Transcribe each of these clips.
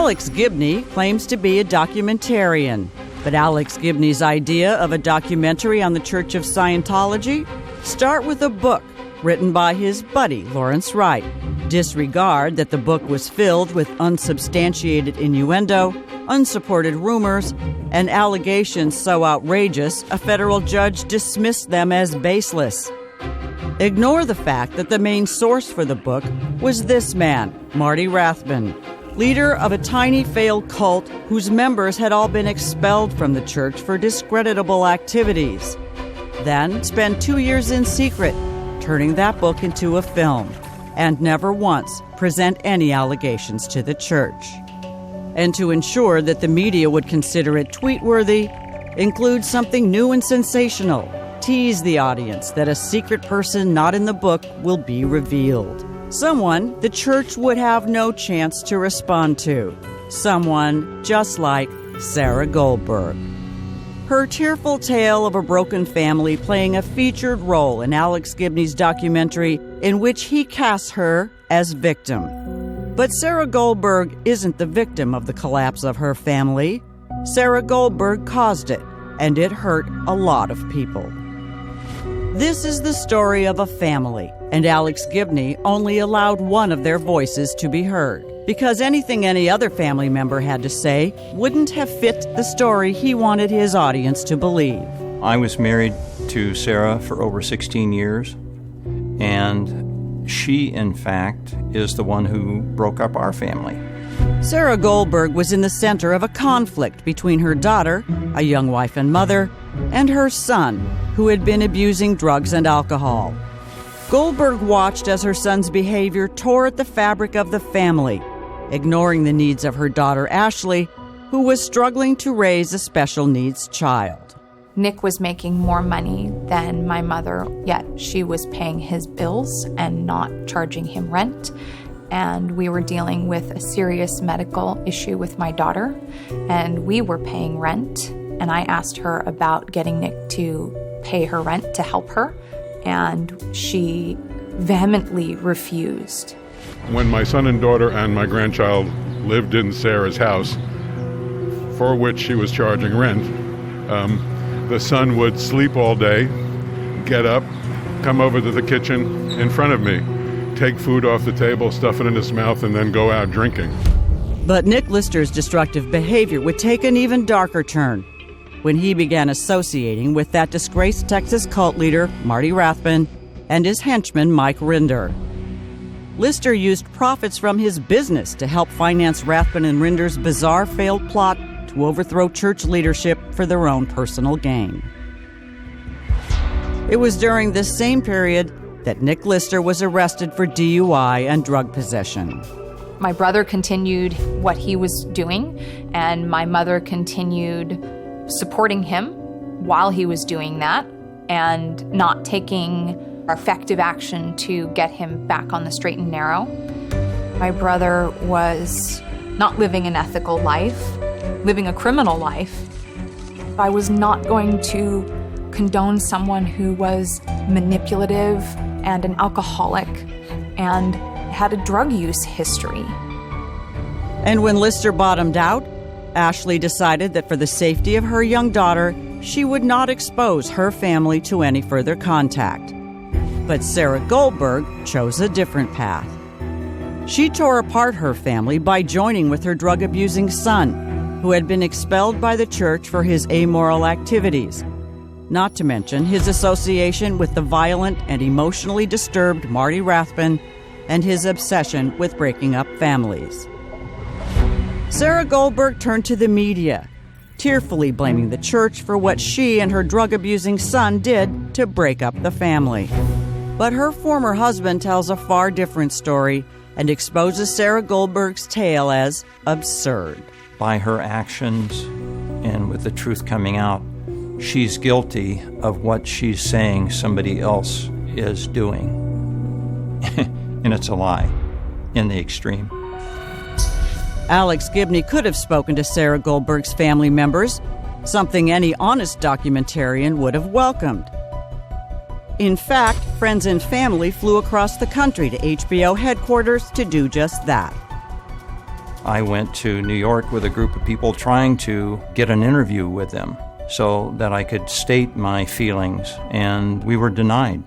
Alex Gibney claims to be a documentarian, but Alex Gibney's idea of a documentary on the Church of Scientology start with a book written by his buddy Lawrence Wright. Disregard that the book was filled with unsubstantiated innuendo, unsupported rumors, and allegations so outrageous a federal judge dismissed them as baseless. Ignore the fact that the main source for the book was this man, Marty Rathbun, leader of a tiny failed cult whose members had all been expelled from the church for discreditable activities. Then spent 2 years in secret, turning that book into a film, and never once present any allegations to the church. And to ensure that the media would consider it tweet-worthy, include something new and sensational. Tease the audience that a secret person not in the book will be revealed. Someone the church would have no chance to respond to. Someone just like Sara Goldberg. Her tearful tale of a broken family playing a featured role in Alex Gibney's documentary in which he casts her as victim. But Sara Goldberg isn't the victim of the collapse of her family. Sara Goldberg caused it, and it hurt a lot of people. This is the story of a family, and Alex Gibney only allowed one of their voices to be heard, because anything any other family member had to say wouldn't have fit the story he wanted his audience to believe. I was married to Sara for over 16 years, and she, in fact, is the one who broke up our family. Sara Goldberg was in the center of a conflict between her daughter, a young wife and mother, and her son, who had been abusing drugs and alcohol. Goldberg watched as her son's behavior tore at the fabric of the family, ignoring the needs of her daughter Ashley, who was struggling to raise a special needs child. Nick was making more money than my mother, yet she was paying his bills and not charging him rent. And we were dealing with a serious medical issue with my daughter, and we were paying rent. And I asked her about getting Nick to pay her rent to help her, and she vehemently refused. When my son and daughter and my grandchild lived in Sarah's house, for which she was charging rent, the son would sleep all day, get up, come over to the kitchen in front of me, take food off the table, stuff it in his mouth, and then go out drinking. But Nick Lister's destructive behavior would take an even darker turn when he began associating with that disgraced Texas cult leader, Marty Rathbun, and his henchman, Mike Rinder. Lister used profits from his business to help finance Rathbun and Rinder's bizarre failed plot to overthrow church leadership for their own personal gain. It was during this same period that Nick Lister was arrested for DUI and drug possession. My brother continued what he was doing, and my mother continued supporting him while he was doing that and not taking effective action to get him back on the straight and narrow. My brother was not living an ethical life, living a criminal life. I was not going to condone someone who was manipulative and an alcoholic and had a drug use history. And when Lister bottomed out, Ashley decided that for the safety of her young daughter, she would not expose her family to any further contact. But Sara Goldberg chose a different path. She tore apart her family by joining with her drug-abusing son, who had been expelled by the church for his amoral activities, not to mention his association with the violent and emotionally disturbed Marty Rathbun and his obsession with breaking up families. Sara Goldberg turned to the media, tearfully blaming the church for what she and her drug-abusing son did to break up the family. But her former husband tells a far different story and exposes Sara Goldberg's tale as absurd. By her actions and with the truth coming out, she's guilty of what she's saying somebody else is doing. And it's a lie in the extreme. Alex Gibney could have spoken to Sara Goldberg's family members, something any honest documentarian would have welcomed. In fact, friends and family flew across the country to HBO headquarters to do just that. I went to New York with a group of people trying to get an interview with them so that I could state my feelings, and we were denied.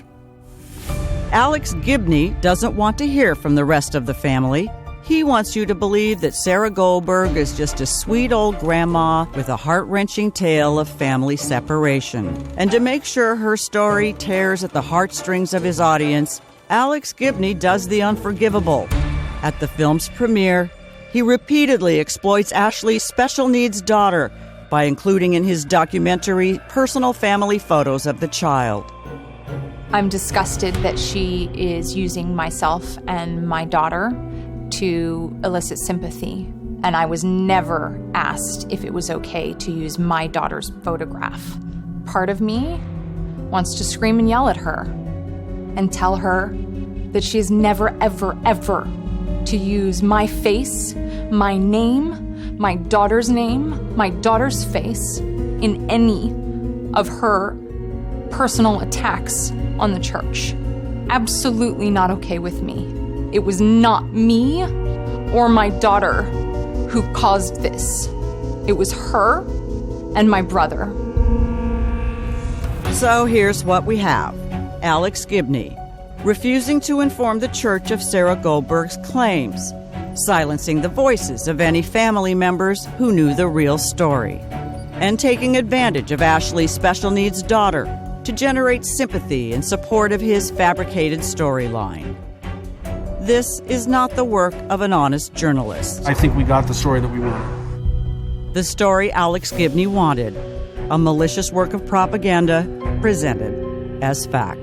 Alex Gibney doesn't want to hear from the rest of the family. He wants you to believe that Sara Goldberg is just a sweet old grandma with a heart-wrenching tale of family separation. And to make sure her story tears at the heartstrings of his audience, Alex Gibney does the unforgivable. At the film's premiere, he repeatedly exploits Ashley's special needs daughter by including in his documentary personal family photos of the child. I'm disgusted that she is using myself and my daughter to elicit sympathy. And I was never asked if it was okay to use my daughter's photograph. Part of me wants to scream and yell at her and tell her that she is never, ever, ever to use my face, my name, my daughter's face in any of her personal attacks on the church. Absolutely not okay with me. It was not me or my daughter who caused this. It was her and my brother. So here's what we have. Alex Gibney, refusing to inform the Church of Sara Goldberg's claims, silencing the voices of any family members who knew the real story, and taking advantage of Ashley's special needs daughter to generate sympathy in support of his fabricated storyline. This is not the work of an honest journalist. I think we got the story that we wanted. The story Alex Gibney wanted, a malicious work of propaganda presented as fact.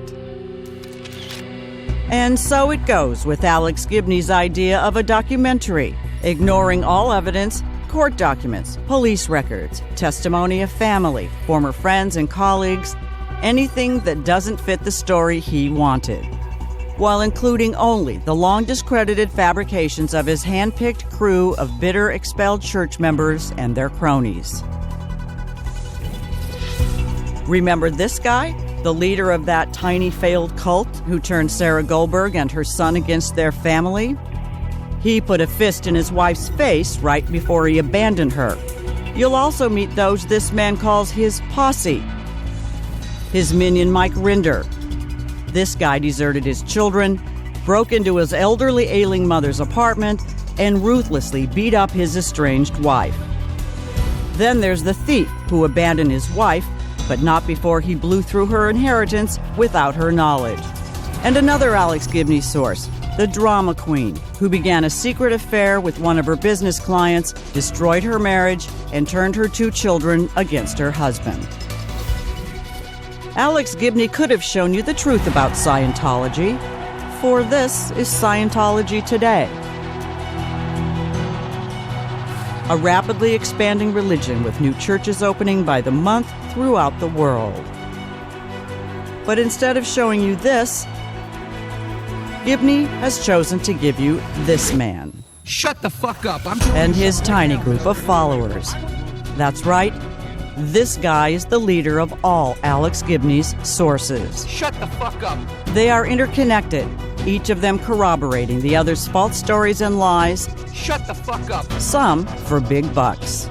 And so it goes with Alex Gibney's idea of a documentary, ignoring all evidence, court documents, police records, testimony of family, former friends and colleagues, anything that doesn't fit the story he wanted, while including only the long discredited fabrications of his hand-picked crew of bitter expelled church members and their cronies. Remember this guy? The leader of that tiny failed cult who turned Sara Goldberg and her son against their family? He put a fist in his wife's face right before he abandoned her. You'll also meet those this man calls his posse. His minion Mike Rinder. This guy deserted his children, broke into his elderly ailing mother's apartment, and ruthlessly beat up his estranged wife. Then there's the thief who abandoned his wife, but not before he blew through her inheritance without her knowledge. And another Alex Gibney source, the drama queen, who began a secret affair with one of her business clients, destroyed her marriage, and turned her 2 children against her husband. Alex Gibney could have shown you the truth about Scientology, for this is Scientology today. A rapidly expanding religion with new churches opening by the month throughout the world. But instead of showing you this, Gibney has chosen to give you this man. Shut the fuck up. And his tiny group of followers. That's right. This guy is the leader of all Alex Gibney's sources. Shut the fuck up. They are interconnected, each of them corroborating the other's false stories and lies. Shut the fuck up. Some for big bucks.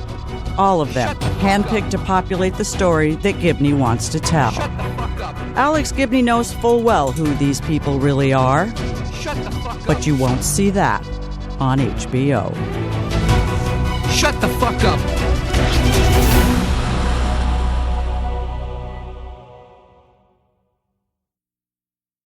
All of them handpicked to populate the story that Gibney wants to tell. Shut the fuck up. Alex Gibney knows full well who these people really are. Shut the fuck up. But you won't see that on HBO. Shut the fuck up.